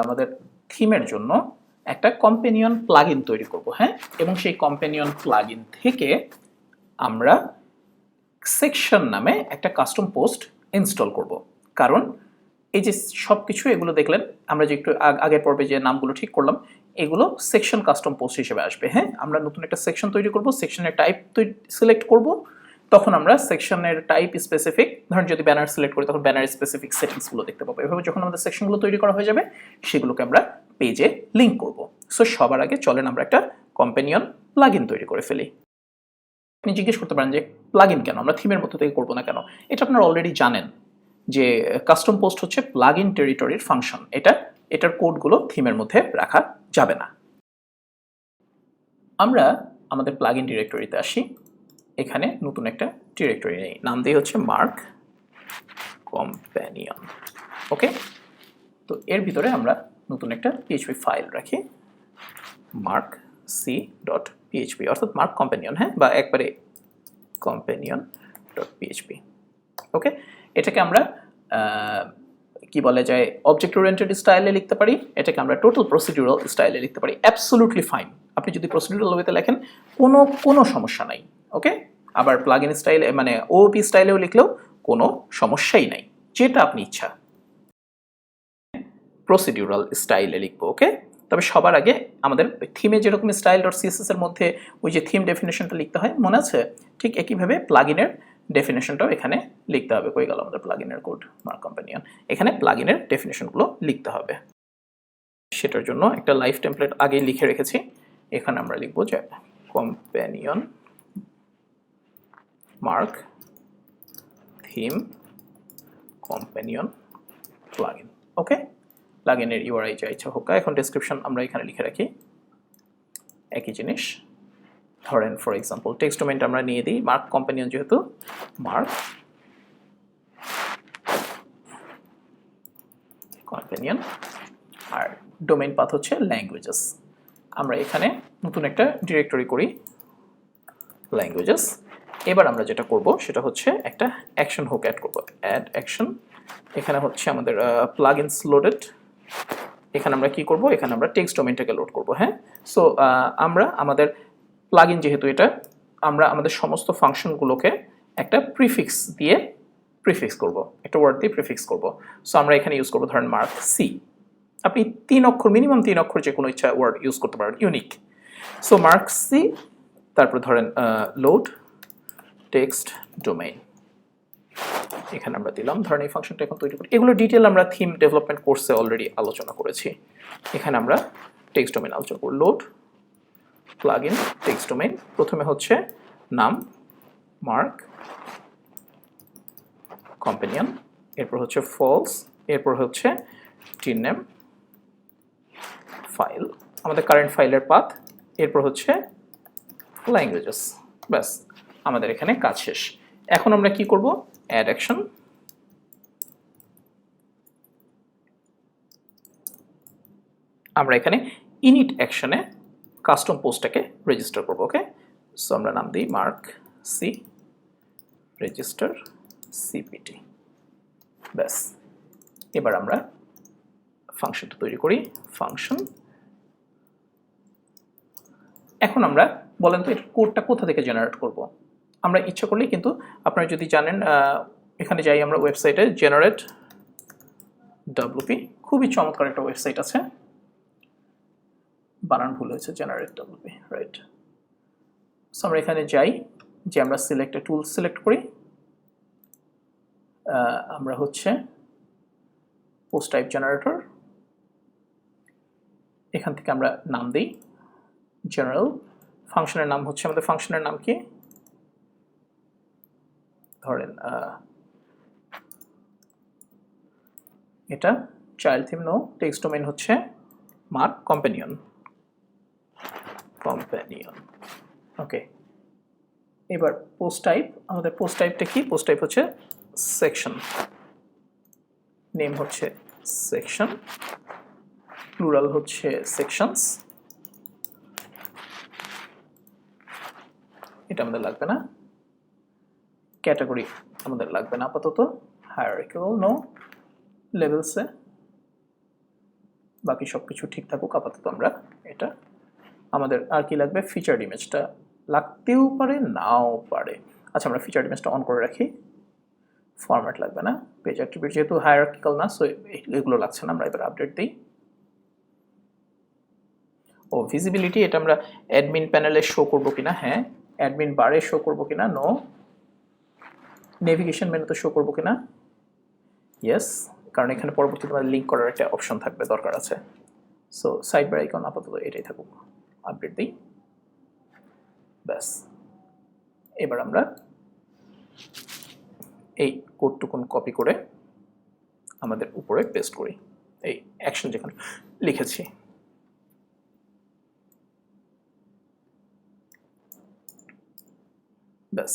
আমাদের থিমের জন্য একটা কম্পেনিয়ন প্লাগইন তৈরি করব, হ্যাঁ, এবং সেই কম্পেনিয়ন প্লাগইন থেকে আমরা সেকশন নামে একটা কাস্টম পোস্ট ইনস্টল করব। কারণ এই যে সব কিছু এগুলো দেখলেন, আমরা যে একটু আগের পর্বে যে নামগুলো ঠিক করলাম, এগুলো সেকশন কাস্টম পোস্ট হিসেবে আসবে। হ্যাঁ, আমরা নতুন একটা সেকশন তৈরি করব, সেকশনের টাইপ সিলেক্ট করব, তখন আমরা সেকশনের টাইপ স্পেসিফিক, ধরেন যদি ব্যানার সিলেক্ট করি তখন ব্যানার স্পেসিফিক সেটিংসগুলো দেখতে পাবো। এভাবে যখন আমাদের সেকশনগুলো তৈরি করা হয়ে যাবে, সেগুলোকে আমরা পেজে লিঙ্ক করব। সো সবার আগে চলেন আমরা একটা কম্পেনিয়ন প্লাগইন তৈরি করে ফেলি। আপনি জিজ্ঞেস করতে পারেন যে প্লাগইন কেন, আমরা থিমের মধ্যে থেকে করবো না কেন? এটা আপনারা অলরেডি জানেন যে কাস্টম পোস্ট হচ্ছে প্লাগইন টেরিটরির ফাংশন। এটার কোডগুলো থিমের মধ্যে রাখা যাবে না। আমরা আমাদের প্লাগইন ডিরেক্টরিতে আসি। এখানে নতুন একটা ডিরেক্টরি নেই, নাম দিয়ে হচ্ছে মার্ক কম্প্যানিয়ন। ওকে, তো এর ভিতরে আমরা নতুন একটা পিএইচপি ফাইল রাখি, মার্ক c.php, অর্থাৎ মার্ক কম্প্যানিয়ন, হ্যাঁ, বা একবারে companion.php। ওকে, এটাকে আমরা কি বলা যায়, অবজেক্ট ওরিয়েন্টেড স্টাইলে লিখতে পারি, এটাকে আমরা টোটাল প্রসিডিউরাল স্টাইলে লিখতে পারি। অ্যাবসলিউটলি ফাইন, আপনি যদি প্রসিডিউরাল ওয়েতে লেখেন কোনো সমস্যা নাই। ওকে, আবার প্লাগইন স্টাইলে মানে ওওপি স্টাইলেও লিখলেও কোনো সমস্যাই নাই, যেটা আপনি ইচ্ছা প্রসিডিউরাল স্টাইলে লিখবো। ওকে, তবে সবার আগে আমাদের থিমে যেরকম style.css এর মধ্যে ওই যে থিম ডেফিনেশনটা লিখতে হয়, মনে আছে? ঠিক একইভাবে প্লাগইনের ডেফিনেশনটাও এখানে লিখতে হবে। কই গেল আমাদের প্লাগইনের কোড? মার্ক কম্প্যানিয়ন, এখানে প্লাগইনের ডেফিনেশনগুলো লিখতে হবে। সেটার জন্য একটা লাইভ টেমপ্লেট আগেই লিখে রেখেছি। এখানে আমরা লিখবো যে companion mark theme companion plugin. Okay, প্লাগইনের ইউআরআই যা ইচ্ছা হোক। এখন ডেসক্রিপশন আমরা এখানে লিখে রাখি একই জিনিস। ধরেন ফর এক্সাম্পল টেক্সট ডোমেইনটা আমরা নিয়ে দিই মার্ক কম্প্যানিয়ন, যেহেতু মার্ক কম্প্যানিয়ন, আর ডোমেইন পাথ হচ্ছে ল্যাঙ্গুয়েজেস। আমরা এখানে নতুন একটা ডিরেক্টরি করি ল্যাঙ্গুয়েজেস। এবার আমরা যেটা করব সেটা হচ্ছে একটা অ্যাকশন হুক অ্যাড করব, অ্যাড অ্যাকশন। এখানে হচ্ছে আমাদের প্লাগইনস লোডেড। এখানে আমরা কি করব, এখানে আমরা টেক্সট ডোমেইনটাকে লোড করব। হ্যাঁ, সো আমরা আমাদের প্লাগইন যেহেতু এটা, আমরা আমাদের সমস্ত ফাংশনগুলোকে একটা প্রিফিক্স দিয়ে প্রিফিক্স করব, একটা ওয়ার্ড দিয়ে প্রিফিক্স করব। সো আমরা এখানে ইউজ করব ধরেন মার্ক সি। আপনি 3 অক্ষর, মিনিমাম 3 অক্ষর যে কোনো ইচ্ছা ওয়ার্ড ইউজ করতে পারেন, ইউনিক। সো মার্ক সি, তারপর ধরেন লোড টেক্সট ডোমেইন। এখানে আমরা দিলাম, ধরেন এই ফাংশনটা এখন তৈরি করি। এগুলো ডিটেল আমরা থিম ডেভেলপমেন্ট কোর্সে অলরেডি আলোচনা করেছি। এখানে আমরা টেক্সট ডোমেইন আলোচনা করব। লোড প্লাগইন টেক্সট ডোমেইন, প্রথমে হচ্ছে নাম মার্ক কম্প্যানিয়ন, এরপর হচ্ছে ফলস, এরপর হচ্ছে টিন নেম ফাইল, আমাদের কারেন্ট ফাইলের পাথ, এরপর হচ্ছে ল্যাঙ্গুয়েজেস। ব্যাস, আমাদের এখানে কাজ শেষ। এখন আমরা কি করব, অ্যাড অ্যাকশন। আমরা এখানে ইনিট অ্যাকশনে কাস্টম পোস্টটাকে রেজিস্টার করব। ওকে, সো আমরা নাম দিই মার্ক সি রেজিস্টার সিপিটি। ব্যাস, এবার আমরা ফাংশনটা তৈরি করি, ফাংশন। এখন আমরা বলেন তো এর কোডটা কোথা থেকে জেনারেট করব? আমরা ইচ্ছা করলেই কিন্তু, আপনারা যদি জানেন, এখানে যাই আমরা ওয়েবসাইটে, জেনারেট ডব্লিউপি, খুবই চমৎকার একটা ওয়েবসাইট আছে, বানান ভুল হয়েছে, জেনারেট ডব্লিউপি, রাইট। সো আমরা এখানে যাই, যে আমরা সিলেক্ট টুল সিলেক্ট করি, আমরা হচ্ছে পোস্ট টাইপ জেনারেটর, এখান থেকে আমরা নাম দিই জেনারেল। ফাংশনের নাম হচ্ছে, আমাদের ফাংশনের নাম কি, ধরেন এটা child theme, no, text domain হচ্ছে মার্ক কম্প্যানিয়ন। ওকে, এবার পোস্ট টাইপ, আমাদের পোস্ট টাইপটা কি, পোস্ট টাইপ হচ্ছে সেকশন, নেম হচ্ছে সেকশন, প্লুরাল হচ্ছে সেকশনস, এটা আমাদের লাগবে না। ক্যাটাগরি আমাদের লাগবে না আপাতত, হায়ারার্কিক্যাল নো, লেভেলসে বাকি সব কিছু ঠিক থাকুক আপাতত। আমরা এটা আমাদের আর কি লাগবে, ফিচার্ড ইমেজটা লাগতেও পারে নাও পারে। আচ্ছা, আমরা ফিচার্ড ইমেজটা অন করে রাখি, ফরম্যাট লাগবে না। পেজ অ্যাট্রিবিউট যেহেতু হায়ারার্কিক্যাল না, সো এগুলো লাগছে না। আমরা এবার আপডেট দিই। ও ভিজিবিলিটি, এটা আমরা অ্যাডমিন প্যানেলে শো করবো কিনা, হ্যাঁ। অ্যাডমিন বারে শো করবো কিনা, নো। নেভিগেশন মেনুতে শো করবো কিনা, ইয়েস, কারণ এখানে পরবর্তীতে আমাদের লিঙ্ক করার একটা অপশন থাকবে, দরকার আছে। সো সাইড বার আইকন আপাতত এটাই থাকুক। আপডেট দিই, ব্যাস। এবার আমরা এই কোডটুকুন কপি করে আমাদের উপরে পেস্ট করি, এই অ্যাকশন যেখানে লিখেছি। ব্যাস।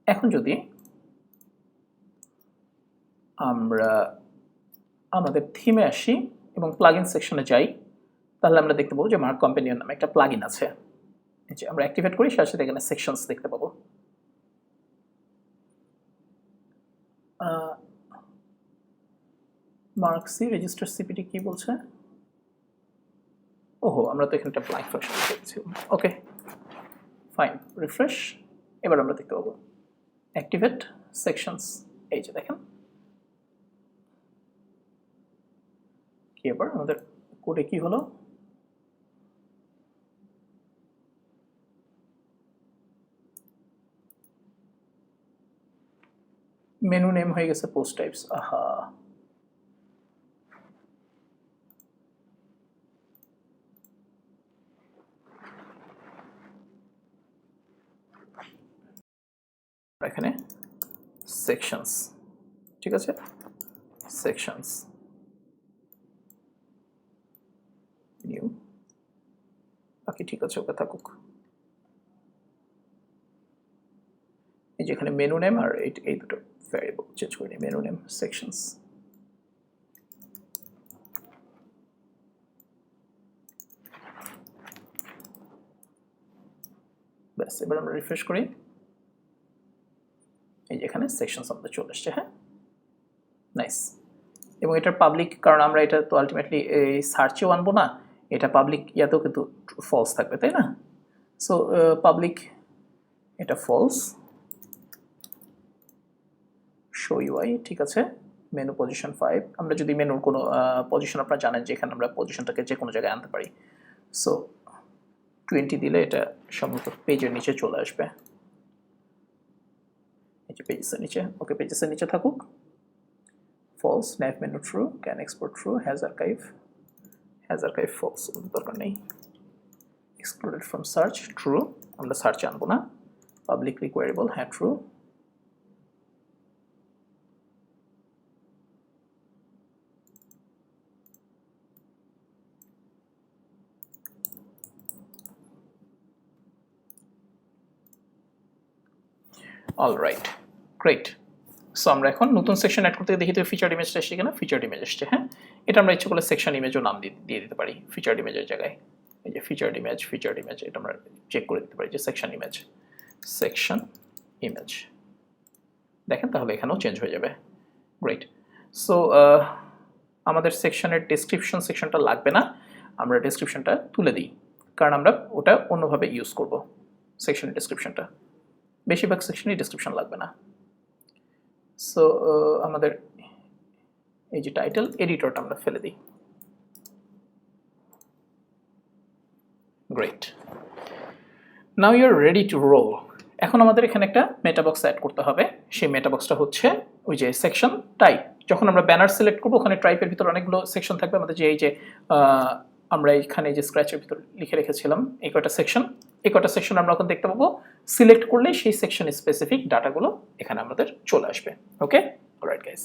এখন যদি আমরা আমাদের থিমে আসি এবং প্লাগইন সেকশনে যাই, তাহলে আমরা দেখতে পাবো যে মার্ক কম্পেনিয়ন নামে একটা প্লাগইন আছে। এই যে আমরা অ্যাক্টিভেট করি, সাথে সাথে এখানে সেকশনস দেখতে পাবো। মার্ক সি রেজিস্টার সিপিটি কি বলছে? ওহো, আমরা তো এখানে একটা ব্ল্যাঙ্ক ফাংশন দেখছি। ওকে, ফাইন, রিফ্রেশ। এবার আমরা দেখতে পাবো অ্যাক্টিভেট সেকশনস। এই যে দেখেন, কি এবার আমাদের কোডে কি হলো, মেনু নেম হয়ে গেছে পোস্ট টাইপস। আহা, এখানে সেকশনস, ঠিক আছে, সেকশনস নিউ, বাকি ঠিক আছে, ওকে থাকুক। এই যেখানে মেনু নেম আর এই দুটো ভ্যারিয়েবল চেঞ্জ করে নিই, মেনু নেম সেকশনস। ব্যাস, এবার আমরা রিফ্রেশ করি। এই যে এখানে সেকশনস আমাদের চলে এসছে, হ্যাঁ, নাইস। এবং এটার পাবলিক, কারণ আমরা এটা তো আলটিমেটলি এই সার্চেও আনবো না, এটা পাবলিক ইয়াতেও কিন্তু ফলস থাকবে, তাই না? সো পাবলিক, এটা ফলস, শো ইউআই, ঠিক আছে। মেনু পজিশন 5, আমরা যদি মেনুর কোনো পজিশন আপনারা জানেন যে এখানে আমরা পজিশনটাকে যে কোনো জায়গায় আনতে পারি। সো 20 দিলে এটা সম্ভবত পেজের নিচে চলে আসবে, এই যে পেজেসের নিচে। ওকে, পেজেসের নিচে থাকুক। False, nav menu true, can export true, has archive false, দরকার নেই। excluded from search true, আমরা সার্চে আনবো না। publicly queryable, হ্যাঁ true। Alright, great. সো আমরা এখন নতুন সেকশন অ্যাড করতে দেখি তো ফিচার্ড ইমেজটা এসছে কিনা। ফিচার্ড ইমেজ এসছে, হ্যাঁ। এটা আমরা ইচ্ছে করলে সেকশন ইমেজও নাম দিয়ে দিতে পারি ফিচার্ড ইমেজের জায়গায়। এই যে ফিচার্ড ইমেজ, এটা আমরা চেক করে দিতে পারি যে সেকশন ইমেজ, দেখেন, তাহলে এখানেও চেঞ্জ হয়ে যাবে। গ্রেট। সো আমাদের সেকশনের ডেসক্রিপশন সেকশনটা লাগবে না, আমরা ডেসক্রিপশনটা তুলে দিই, কারণ আমরা ওটা অন্যভাবে ইউজ করব। সেকশনের ডেসক্রিপশনটা, বেশিরভাগ সেকশনই ডেসক্রিপশন লাগবে না। সো আমাদের এই যে টাইটেল, এডিটরটা আমরা ফেলে দিই। Great, now you are ready to roll. এখন আমাদের এখানে একটা মেটাবক্স অ্যাড করতে হবে। সেই মেটাবক্সটা হচ্ছে ওই যে সেকশন টাইপ। যখন আমরা ব্যানার সিলেক্ট করবো, ওখানে টাইপের ভিতর অনেকগুলো সেকশন থাকবে আমাদের, যে এই যে আমরা এখানে যে স্ক্র্যাচের ভিতর লিখে রেখেছিলাম এই কয়টা সেকশন আমরা এখন দেখতে পাবো। সিলেক্ট করলে সেই সেকশন স্পেসিফিক ডাটাগুলো এখানে আমাদের চলে আসবে। ওকে, অলরাইট গাইস।